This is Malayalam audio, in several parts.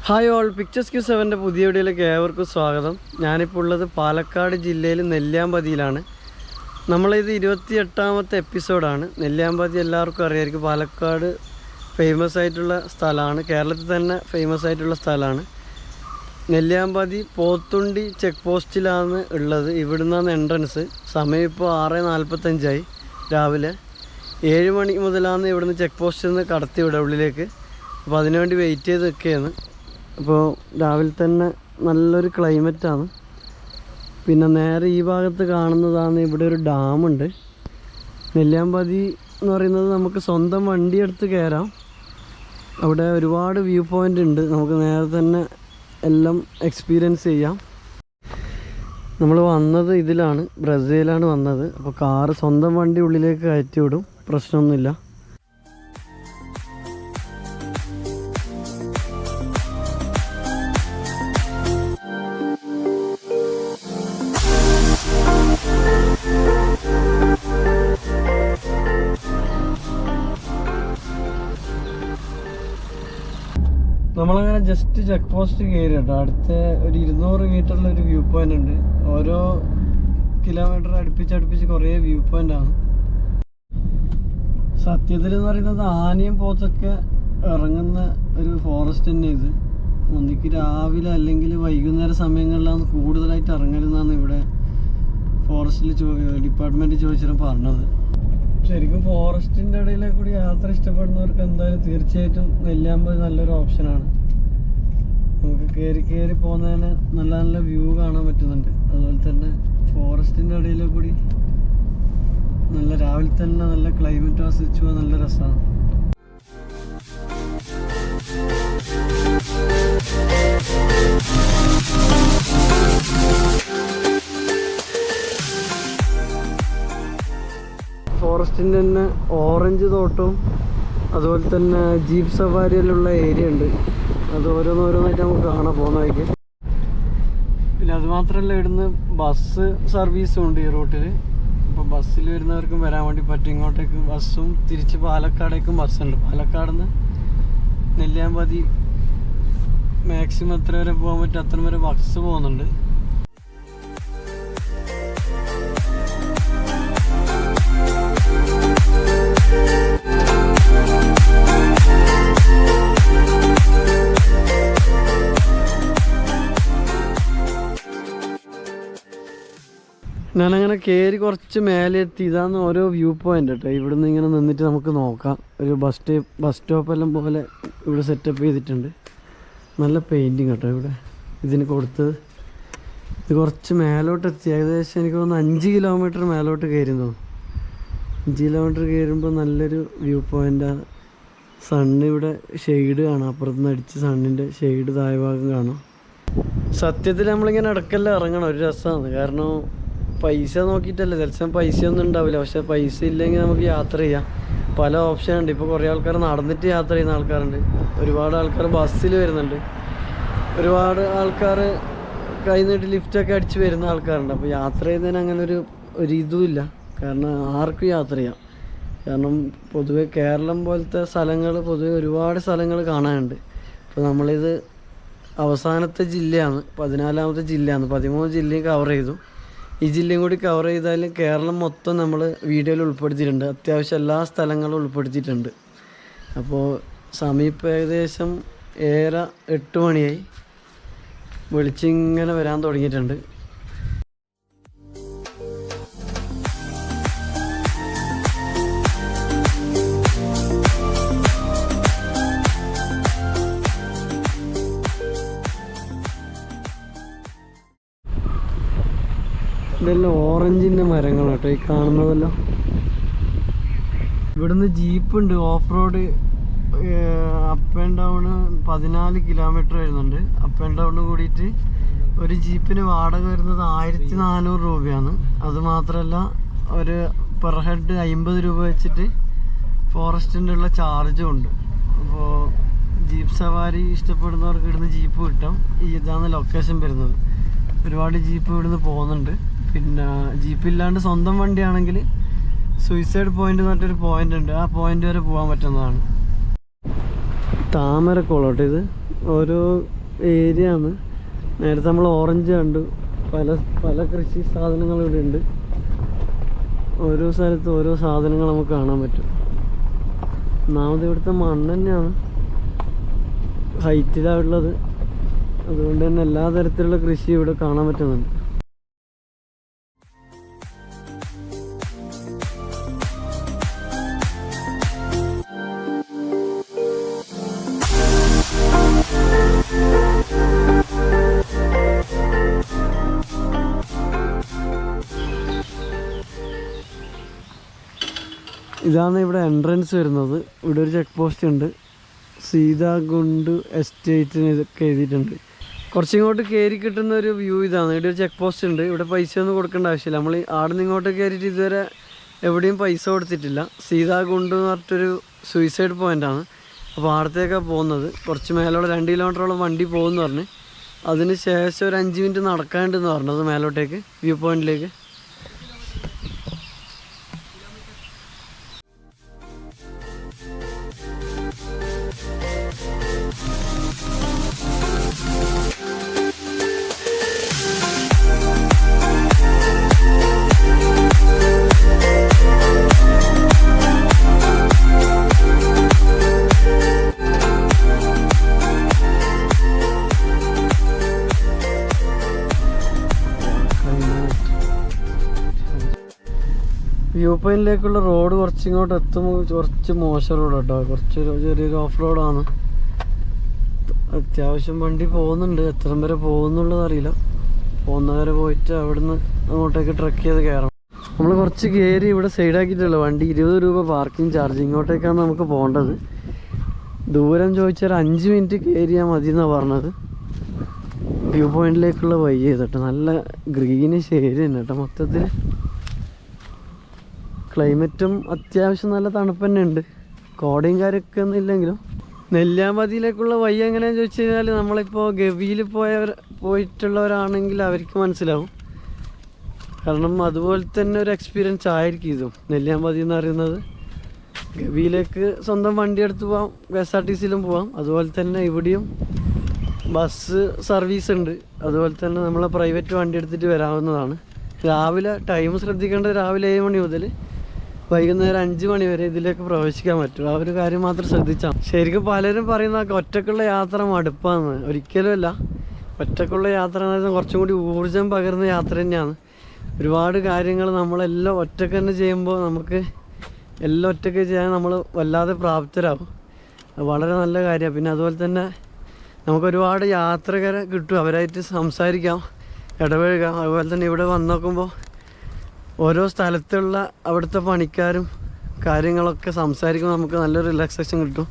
ഹായ് ഓൾ, പിക്ചേഴ്സ് ക്യൂ 7ൻ്റെ പുതിയ വീഡിയോയിലേക്ക് ഏവർക്കും സ്വാഗതം. ഞാനിപ്പോൾ ഉള്ളത് പാലക്കാട് ജില്ലയിൽ നെല്ലിയാമ്പതിയിലാണ്. നമ്മളിത് 28ാമത്തെ എപ്പിസോഡാണ്. നെല്ലിയാമ്പതി എല്ലാവർക്കും അറിയാമായിരിക്കും. പാലക്കാട് ഫേമസ് ആയിട്ടുള്ള സ്ഥലമാണ്, കേരളത്തിൽ തന്നെ ഫേമസ് ആയിട്ടുള്ള സ്ഥലമാണ്. നെല്ലിയാമ്പതി പോത്തുണ്ടി ചെക്ക് പോസ്റ്റിലാണ് ഉള്ളത്. ഇവിടുന്നാണ് എൻട്രൻസ്. സമയം ഇപ്പോൾ 6:45 രാവിലെ. 7 മണി മുതലാണ് ഇവിടുന്ന് ചെക്ക് പോസ്റ്റിൽ നിന്ന് കടത്തി വിടുക ഉള്ളിലേക്ക്. അപ്പോൾ അതിനുവേണ്ടി വെയിറ്റ് ചെയ്ത് നിൽക്കുകയാണ്. അപ്പോൾ രാവിലെ തന്നെ നല്ലൊരു ക്ലൈമറ്റാണ്. പിന്നെ നേരെ ഈ ഭാഗത്ത് കാണുന്നതാണ് ഇവിടെ ഒരു ഡാമുണ്ട്. നെല്ലിയാമ്പതി എന്ന് പറയുന്നത് നമുക്ക് സ്വന്തം വണ്ടി എടുത്ത് കയറാം. അവിടെ ഒരുപാട് വ്യൂ പോയിൻ്റ് ഉണ്ട്. നമുക്ക് നേരെ തന്നെ എല്ലാം എക്സ്പീരിയൻസ് ചെയ്യാം. നമ്മൾ വന്നത് ഇതിലാണ്, ബ്രസീലാണ് വന്നത്. അപ്പോൾ കാറ് സ്വന്തം വണ്ടി ഉള്ളിലേക്ക് കയറ്റി വിടും, പ്രശ്നമൊന്നുമില്ല. നമ്മളങ്ങനെ ജസ്റ്റ് ചെക്ക് പോസ്റ്റ് കയറി കേട്ടോ. അടുത്ത ഒരു 200 മീറ്ററിലൊരു വ്യൂ പോയിൻ്റ് ഉണ്ട്. ഓരോ കിലോമീറ്റർ അടുപ്പിച്ച് കുറേ വ്യൂ പോയിൻ്റാണ്. സത്യത്തിൽ എന്ന് പറയുന്നത് ആനയും പോത്തൊക്കെ ഇറങ്ങുന്ന ഒരു ഫോറസ്റ്റ് തന്നെ ഇത്. ഒന്നിക്ക് രാവിലെ അല്ലെങ്കിൽ വൈകുന്നേര സമയങ്ങളിലാണ് കൂടുതലായിട്ട് ഇറങ്ങരുതെന്നാണ് ഇവിടെ ഫോറസ്റ്റിൽ ഡിപ്പാർട്ട്മെൻറ്റ് ചോദിച്ചിട്ട് പറഞ്ഞത്. ശരിക്കും ഫോറസ്റ്റിൻ്റെ ഇടയിലെ കൂടി യാത്ര ഇഷ്ടപ്പെടുന്നവർക്ക് എന്തായാലും തീർച്ചയായിട്ടും നെല്ലിയാമ്പതി നല്ലൊരു ഓപ്ഷനാണ്. നമുക്ക് കയറി പോകുന്നതിന് നല്ല നല്ല വ്യൂ കാണാൻ പറ്റുന്നുണ്ട്. അതുപോലെ തന്നെ ഫോറസ്റ്റിൻ്റെ ഇടയിലെ കൂടി നല്ല രാവിലെ തന്നെ നല്ല ക്ലൈമറ്റ് ആസ്വദിച്ചു പോകാൻ നല്ല രസമാണ്. ഫോറസ്റ്റിൻ്റെ തന്നെ ഓറഞ്ച് തോട്ടവും അതുപോലെ തന്നെ ജീപ്പ് സഫാരിയിലുള്ള ഏരിയ ഉണ്ട്. അത് ഓരോന്നോരോന്നായിട്ട് നമുക്ക് കാണാൻ പോകുന്ന വഴിക്ക്. പിന്നെ അതുമാത്രമല്ല, ഇവിടുന്ന് ബസ് സർവീസും ഉണ്ട് ഈ റൂട്ടിൽ. അപ്പോൾ ബസ്സിൽ വരുന്നവർക്കും വരാൻ വേണ്ടി പറ്റും. ഇങ്ങോട്ടേക്ക് ബസ്സും തിരിച്ച് പാലക്കാടേക്കും ബസ്സുണ്ട്. പാലക്കാട് നിന്ന് നെല്ലിയാമ്പതി മാക്സിമം എത്ര വരെ പോകാൻ പറ്റും അത്ര വരെ ബസ് പോകുന്നുണ്ട്. ഞാനങ്ങനെ കയറി കുറച്ച് മേലെ എത്തി. ഇതാണ് ഓരോ വ്യൂ പോയിൻ്റ് കേട്ടോ. ഇവിടുന്ന് ഇങ്ങനെ നിന്നിട്ട് നമുക്ക് നോക്കാം. ഒരു ബസ് സ്റ്റോപ്പെല്ലാം പോലെ ഇവിടെ സെറ്റപ്പ് ചെയ്തിട്ടുണ്ട്. നല്ല പെയിൻറ്റിങ് കേട്ടോ ഇവിടെ ഇതിന് കൊടുത്തത്. ഇത് കുറച്ച് മേലോട്ട് എത്തി. ഏകദേശം എനിക്ക് തോന്നുന്നു 5 കിലോമീറ്റർ മേലോട്ട് കയറി തോന്നുന്നു. 5 കിലോമീറ്റർ കയറുമ്പോൾ നല്ലൊരു വ്യൂ പോയിൻ്റാണ്. സണ്ണ് ഇവിടെ ഷെയ്ഡ് കാണാം. അപ്പുറത്തുനിന്ന് അടിച്ച് സണ്ണിൻ്റെ ഷെയ്ഡ് താഴെ ഭാഗം കാണാം. സത്യത്തിൽ നമ്മളിങ്ങനെ ഇടയ്ക്കെല്ലാം ഇറങ്ങണം, ഒരു രസമാണ്. കാരണം പൈസ നോക്കിയിട്ടല്ല, ചിലപ്പോൾ പൈസയൊന്നും ഉണ്ടാവില്ല. പക്ഷെ പൈസ ഇല്ലെങ്കിൽ നമുക്ക് യാത്ര ചെയ്യാം. പല ഓപ്ഷൻ ഉണ്ട്. ഇപ്പോൾ കുറേ ആൾക്കാർ നടന്നിട്ട് യാത്ര ചെയ്യുന്ന ആൾക്കാരുണ്ട്. ഒരുപാട് ആൾക്കാർ ബസ്സിൽ വരുന്നുണ്ട്. ഒരുപാട് ആൾക്കാർ കൈ നീട്ടി ലിഫ്റ്റൊക്കെ അടിച്ച് വരുന്ന ആൾക്കാരുണ്ട്. അപ്പോൾ യാത്ര ചെയ്യുന്നതിന് അങ്ങനെ ഒരു ഇതുമില്ല. കാരണം ആർക്കും യാത്ര ചെയ്യാം. കാരണം പൊതുവെ കേരളം പോലത്തെ സ്ഥലങ്ങൾ പൊതുവെ ഒരുപാട് സ്ഥലങ്ങൾ കാണാനുണ്ട്. ഇപ്പോൾ നമ്മളിത് അവസാനത്തെ ജില്ലയാണ്, 14ാമത്തെ ജില്ലയാണ്. 13 ജില്ലയും കവർ ചെയ്തു. ഈ ജില്ലയും കൂടി കവർ ചെയ്താൽ കേരളം മൊത്തം നമ്മൾ വീഡിയോയിൽ ഉൾപ്പെടുത്തിയിട്ടുണ്ട്. അത്യാവശ്യം എല്ലാ സ്ഥലങ്ങളും ഉൾപ്പെടുത്തിയിട്ടുണ്ട്. അപ്പോൾ സമയം ഇപ്പോൾ ഏകദേശം 8 മണിയായി. വെളിച്ചിങ്ങനെ വരാൻ തുടങ്ങിയിട്ടുണ്ട്. ഇതെല്ലാം ഓറഞ്ചിൻ്റെ മരങ്ങൾ കേട്ടോ ഈ കാണുന്നതല്ലോ. ഇവിടുന്ന് ജീപ്പുണ്ട്. Off road up and down 14 kilometre വരുന്നുണ്ട്. അപ്പ് ആൻഡ് ഡൗണ് കൂടിയിട്ട് ഒരു ജീപ്പിന് വാടക വരുന്നത് 1400 രൂപയാണ്. അതുമാത്രമല്ല ഒരു പെർ ഹെഡ് 50 രൂപ വെച്ചിട്ട് ഫോറസ്റ്റിൻ്റെ ഉള്ള ചാർജും ഉണ്ട്. അപ്പോൾ ജീപ്പ് സവാരി ഇഷ്ടപ്പെടുന്നവർക്ക് ഇവിടുന്ന് ജീപ്പ് കിട്ടും. ഇതാണ് ലൊക്കേഷൻ വരുന്നത്. ഒരുപാട് ജീപ്പ് ഇവിടുന്ന് പോകുന്നുണ്ട്. പിന്നെ ജീപ്പില്ലാണ്ട് സ്വന്തം വണ്ടിയാണെങ്കിൽ സൂയിസൈഡ് പോയിന്റ് എന്ന് പറഞ്ഞൊരു പോയിന്റ് ഉണ്ട്. ആ പോയിന്റ് വരെ പോകാൻ പറ്റുന്നതാണ്. താമരക്കുളം കേട്ടോ ഇത്. ഓരോ ഏരിയ ആണ്. നേരത്തെ നമ്മൾ ഓറഞ്ച് കണ്ടു. പല പല കൃഷി സാധനങ്ങൾ ഇവിടെ ഉണ്ട്. ഓരോ സ്ഥലത്ത് ഓരോ സാധനങ്ങൾ നമുക്ക് കാണാൻ പറ്റും. ഒന്നാമത് ഇവിടുത്തെ മണ്ണ് തന്നെയാണ് ഹൈറ്റിലാണുള്ളത്. അതുകൊണ്ട് തന്നെ എല്ലാ തരത്തിലുള്ള കൃഷി ഇവിടെ കാണാൻ പറ്റുന്നുണ്ട്. ഇതാണ് ഇവിടെ എൻട്രൻസ് വരുന്നത്. ഇവിടെ ഒരു ചെക്ക് പോസ്റ്റ് ഉണ്ട്. സീതാകുണ്ട് എസ്റ്റേറ്റിന് ഇതൊക്കെ എഴുതിയിട്ടുണ്ട്. കുറച്ചിങ്ങോട്ട് കയറി കിട്ടുന്ന ഒരു വ്യൂ ഇതാണ്. ഇവിടെ ഒരു ചെക്ക് പോസ്റ്റ് ഉണ്ട്. ഇവിടെ പൈസ ഒന്നും കൊടുക്കേണ്ട ആവശ്യമില്ല. നമ്മൾ ആടെ നിന്ന് ഇങ്ങോട്ട് കയറിയിട്ട് ഇതുവരെ എവിടെയും പൈസ കൊടുത്തിട്ടില്ല. സീതാകുണ്ട് എന്ന് പറഞ്ഞിട്ടൊരു സൂയിസൈഡ് പോയിൻ്റാണ്. അപ്പോൾ ആടത്തേക്കാണ് പോകുന്നത്. കുറച്ച് മേലോട്ട് 2 കിലോമീറ്ററോളം വണ്ടി പോകുമെന്ന് പറഞ്ഞ്. അതിന് ശേഷം ഒരു 5 മിനിറ്റ് നടക്കാനുണ്ടെന്ന് പറഞ്ഞത് മേലോട്ടേക്ക്, വ്യൂ പോയിന്റിലേക്ക്. വ്യൂ പോയിന്റിലേക്കുള്ള റോഡ് കുറച്ചിങ്ങോട്ട് എത്തുമ്പോൾ കുറച്ച് മോശം റോഡ് കേട്ടോ. കുറച്ച് ചെറിയൊരു ഓഫ് റോഡാണ്. അത്യാവശ്യം വണ്ടി പോകുന്നുണ്ട്. എത്ര വരെ പോകുന്നുള്ളത് അറിയില്ല. പോകുന്നവരെ പോയിട്ട് അവിടുന്ന് അങ്ങോട്ടേക്ക് ട്രക്ക് ചെയ്ത് കയറണം. നമ്മൾ കുറച്ച് കയറി ഇവിടെ സൈഡാക്കിയിട്ടുള്ളൂ. വണ്ടി 20 രൂപ പാർക്കിംഗ് ചാർജ്. ഇങ്ങോട്ടേക്കാണ് നമുക്ക് പോകേണ്ടത്. ദൂരം ചോദിച്ചാൽ 5 മിനിറ്റ് കയറിയാൽ മതി എന്നാണ് പറഞ്ഞത്. വ്യൂ പോയിന്റിലേക്കുള്ള വഴി ചെയ്തിട്ട് നല്ല ഗ്രീനിഷ് ഏരിയ തന്നെ കേട്ടോ. മൊത്തത്തിൽ ക്ലൈമറ്റും അത്യാവശ്യം നല്ല തണുപ്പ് തന്നെ ഉണ്ട്. കോടയും കാര്യമൊക്കെ ഒന്നും ഇല്ലെങ്കിലും. നെല്ലിയാമ്പതിയിലേക്കുള്ള വഴി എങ്ങനെയാണെന്ന് ചോദിച്ചു കഴിഞ്ഞാൽ നമ്മളിപ്പോൾ ഗവിയിൽ പോയിട്ടുള്ളവരാണെങ്കിൽ അവർക്ക് മനസ്സിലാവും. കാരണം അതുപോലെ തന്നെ ഒരു എക്സ്പീരിയൻസ് ആയിരിക്കും ഇതും. നെല്ലിയാമ്പതി എന്ന് പറയുന്നത് ഗവിയിലേക്ക് സ്വന്തം വണ്ടി എടുത്ത് പോവാം, KSRTCയിലും പോവാം. അതുപോലെ തന്നെ ഇവിടെയും ബസ് സർവീസ് ഉണ്ട്. അതുപോലെ തന്നെ നമ്മളെ പ്രൈവറ്റ് വണ്ടി എടുത്തിട്ട് വരാവുന്നതാണ്. രാവിലെ ടൈം ശ്രദ്ധിക്കേണ്ടത് രാവിലെ 7 മണി മുതൽ വൈകുന്നേരം 5 മണി വരെ ഇതിലേക്ക് പ്രവേശിക്കാൻ പറ്റും. ആ ഒരു കാര്യം മാത്രം ശ്രദ്ധിച്ചാൽ. ശരിക്കും പലരും പറയുന്ന ഒറ്റക്കുള്ള യാത്ര മടുപ്പാന്ന്. ഒരിക്കലും അല്ല. ഒറ്റക്കുള്ള യാത്ര എന്ന് പറയുന്നത് കുറച്ചും കൂടി ഊർജം പകരുന്ന യാത്ര തന്നെയാണ്. ഒരുപാട് കാര്യങ്ങൾ നമ്മളെല്ലാം ഒറ്റക്ക് തന്നെ ചെയ്യുമ്പോൾ നമുക്ക് എല്ലാം ഒറ്റയ്ക്ക് ചെയ്യാൻ നമ്മൾ വല്ലാതെ പ്രാപ്തരാകും. അത് വളരെ നല്ല കാര്യമാണ്. പിന്നെ അതുപോലെ തന്നെ നമുക്ക് ഒരുപാട് യാത്രക്കാരെ കിട്ടും. അവരായിട്ട് സംസാരിക്കാം, ഇടപഴകാം. അതുപോലെ തന്നെ ഇവിടെ വന്ന് നോക്കുമ്പോൾ ഓരോ സ്ഥലത്തുള്ള അവിടുത്തെ പണിക്കാരും കാര്യങ്ങളൊക്കെ സംസാരിക്കുമ്പോൾ നമുക്ക് നല്ലൊരു റിലാക്സേഷൻ കിട്ടും.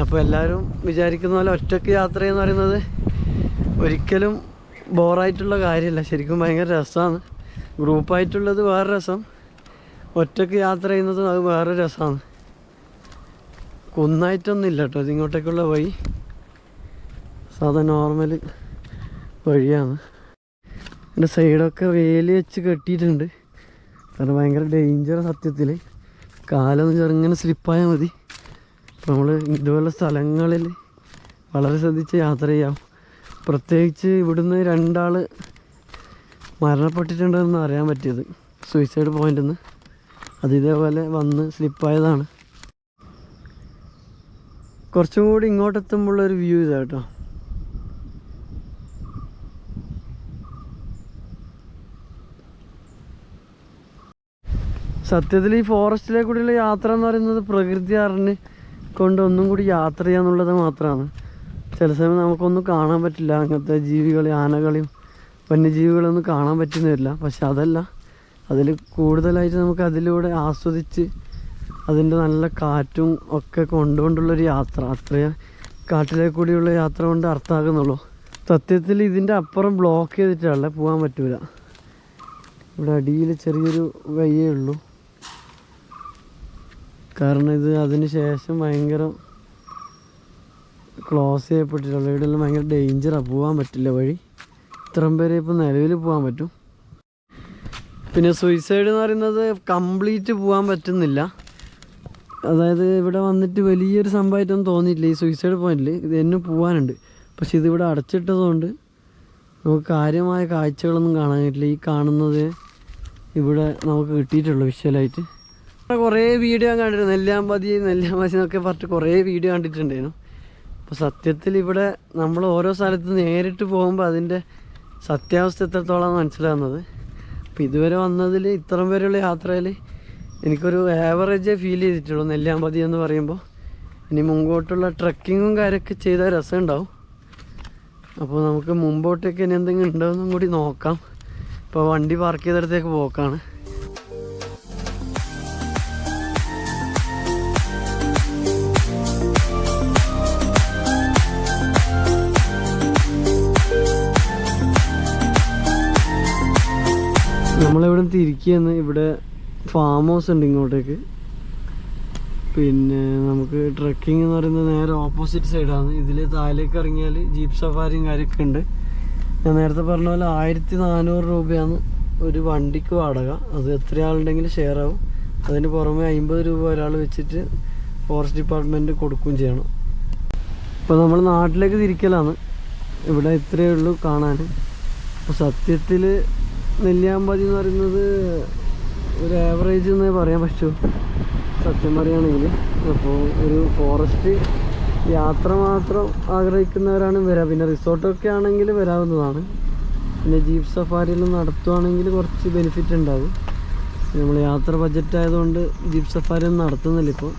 അപ്പോൾ എല്ലാവരും വിചാരിക്കുന്ന പോലെ ഒറ്റയ്ക്ക് യാത്ര എന്ന് പറയുന്നത് ഒരിക്കലും ബോറായിട്ടുള്ള കാര്യമല്ല. ശരിക്കും ഭയങ്കര രസമാണ്. ഗ്രൂപ്പായിട്ടുള്ളത് വേറെ രസം, ഒറ്റയ്ക്ക് യാത്ര ചെയ്യുന്നത് അത് വേറെ രസമാണ്. കുന്നായിട്ടൊന്നും ഇല്ല കേട്ടോ ഇതിങ്ങോട്ടേക്കുള്ള വഴി. സാധാ നോർമൽ വഴിയാണ്. എൻ്റെ സൈഡൊക്കെ വേലി വെച്ച് കെട്ടിയിട്ടുണ്ട്. കാരണം ഭയങ്കര ഡേഞ്ചർ സത്യത്തിൽ. കാലൊന്ന് ചെറുങ്ങനെ സ്ലിപ്പായാൽ മതി. അപ്പോൾ നമ്മൾ ഇതുപോലുള്ള സ്ഥലങ്ങളിൽ വളരെ ശ്രദ്ധിച്ച് യാത്ര ചെയ്യാം. പ്രത്യേകിച്ച് ഇവിടുന്ന് 2 ആൾ മരണപ്പെട്ടിട്ടുണ്ടെന്ന് അറിയാൻ പറ്റിയത് സൂയിസൈഡ് പോയിന്റിൽ നിന്ന്. അത് ഇതേപോലെ വന്ന് സ്ലിപ്പായതാണ്. കുറച്ചും കൂടി ഇങ്ങോട്ടെത്തുമ്പോഴുള്ളൊരു വ്യൂ ഇതാ കേട്ടോ. സത്യത്തിൽ ഈ ഫോറസ്റ്റിലെ കൂടിയുള്ള യാത്ര എന്ന് പറയുന്നത് പ്രകൃതി അറിഞ്ഞ് കൊണ്ട് ഒന്നും കൂടി യാത്ര ചെയ്യാന്നുള്ളത് മാത്രമാണ്. ചില സമയം നമുക്കൊന്നും കാണാൻ പറ്റില്ല. അങ്ങനത്തെ ജീവികളെ, ആനകളെയും വന്യജീവികളൊന്നും കാണാൻ പറ്റുന്ന വരില്ല. പക്ഷെ അതല്ല, അതിൽ കൂടുതലായിട്ട് നമുക്ക് അതിലൂടെ ആസ്വദിച്ച് അതിൻ്റെ നല്ല കാറ്റും ഒക്കെ കൊണ്ടുകൊണ്ടുള്ളൊരു യാത്ര, അത്രയും കാട്ടിലേക്ക് കൂടിയുള്ള യാത്ര കൊണ്ട് അർത്ഥമാക്കുന്നുള്ളൂ. സത്യത്തിൽ ഇതിൻ്റെ അപ്പുറം ബ്ലോക്ക് ചെയ്തിട്ടല്ല, പോകാൻ പറ്റൂല. ഇവിടെ അടിയിൽ ചെറിയൊരു വഴിയേ ഉള്ളൂ. കാരണം ഇത് അതിന് ശേഷം ഭയങ്കര ക്ലോസ് ചെയ്യപ്പെട്ടിട്ടുള്ള ഇവിടെയെല്ലാം ഭയങ്കര ഡേഞ്ചറാണ്. പോകാൻ പറ്റില്ല വഴി. ഇത്രയും പേരെ ഇപ്പോൾ നിലവിൽ പോകാൻ പറ്റും. പിന്നെ സൂയിസൈഡ് എന്ന് പറയുന്നത് കംപ്ലീറ്റ് പോകാൻ പറ്റുന്നില്ല. അതായത് ഇവിടെ വന്നിട്ട് വലിയൊരു സംഭവമായിട്ടൊന്നും തോന്നിയിട്ടില്ല ഈ സൂയിസൈഡ് പോയിന്റിൽ. ഇത് എന്നെ പോകാനുണ്ട്, പക്ഷെ ഇതിവിടെ അടച്ചിട്ടതുകൊണ്ട് നമുക്ക് കാര്യമായ കാഴ്ചകളൊന്നും കാണാനായിട്ടില്ല. ഈ കാണുന്നത് ഇവിടെ നമുക്ക് കിട്ടിയിട്ടുള്ളൂ വിഷ്വലായിട്ട്. കുറേ വീഡിയോ ഞാൻ കണ്ടിട്ടുണ്ട്, നെല്ലിയാമ്പതി എന്നൊക്കെ പറഞ്ഞിട്ട് കുറേ വീഡിയോ കണ്ടിട്ടുണ്ടായിരുന്നു. അപ്പോൾ സത്യത്തിൽ ഇവിടെ നമ്മൾ ഓരോ സ്ഥലത്ത് നേരിട്ട് പോകുമ്പോൾ അതിൻ്റെ സത്യാവസ്ഥ എത്രത്തോളം മനസ്സിലാകുന്നത്. അപ്പോൾ ഇതുവരെ വന്നതിൽ ഇത്രയും വരെയുള്ള യാത്രയിൽ എനിക്കൊരു ആവറേജേ ഫീൽ ചെയ്തിട്ടുള്ളൂ നെല്ലിയാമ്പതി എന്ന് പറയുമ്പോൾ. ഇനി മുമ്പോട്ടുള്ള ട്രക്കിങ്ങും കാര്യമൊക്കെ ചെയ്താൽ രസമുണ്ടാവും. അപ്പോൾ നമുക്ക് മുമ്പോട്ടേക്ക് ഇനി എന്തെങ്കിലും ഉണ്ടോയെന്നും കൂടി നോക്കാം. ഇപ്പോൾ വണ്ടി പാർക്ക് ചെയ്തിടത്തേക്ക് പോക്കാണ്. നമ്മളിവിടെ തിരിക്കുകയെന്ന് ഇവിടെ ഫാം ഹൗസ് ഉണ്ട് ഇങ്ങോട്ടേക്ക്. പിന്നെ നമുക്ക് ട്രക്കിംഗ് എന്ന് പറയുന്നത് നേരെ ഓപ്പോസിറ്റ് സൈഡാണ്. ഇതിൽ താഴേക്ക് ഇറങ്ങിയാൽ ജീപ്പ് സഫാരിയും കാര്യമൊക്കെ ഉണ്ട്. ഞാൻ നേരത്തെ പറഞ്ഞ പോലെ 1400 രൂപയാണ് ഒരു വണ്ടിക്ക് വാടക. അത് എത്ര ആളുണ്ടെങ്കിലും ഷെയർ ആവും. അതിന് പുറമെ 50 രൂപ ഒരാൾ വെച്ചിട്ട് ഫോറസ്റ്റ് ഡിപ്പാർട്ട്മെൻറ്റ് കൊടുക്കുകയും ചെയ്യണം. ഇപ്പോൾ നമ്മൾ നാട്ടിലേക്ക് തിരിക്കലാണ്. ഇവിടെ ഇത്രയേ ഉള്ളൂ കാണാൻ. അപ്പോൾ സത്യത്തിൽ നെല്ലിയാമ്പതി എന്ന് പറയുന്നത് ഒരു ആവറേജ് എന്നേ പറയാൻ പറ്റൂ സത്യം പറയുകയാണെങ്കിൽ. അപ്പോൾ ഒരു ഫോറസ്റ്റ് യാത്ര മാത്രം ആഗ്രഹിക്കുന്നവരാണ് വരിക. പിന്നെ റിസോർട്ടൊക്കെ ആണെങ്കിൽ വരാവുന്നതാണ്. പിന്നെ ജീപ്പ് സഫാരിയെല്ലാം നടത്തുകയാണെങ്കിൽ കുറച്ച് ബെനിഫിറ്റ് ഉണ്ടാകും. നമ്മൾ യാത്ര ബഡ്ജറ്റ് ആയതുകൊണ്ട് ജീപ്പ് സഫാരി ഒന്നും നടത്തുന്നില്ല ഇപ്പോൾ.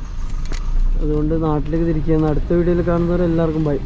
അതുകൊണ്ട് നാട്ടിലേക്ക് തിരിക്കുകയാണ്. അടുത്ത വീഡിയോയിൽ കാണുന്നവരെല്ലാവർക്കും ബൈ.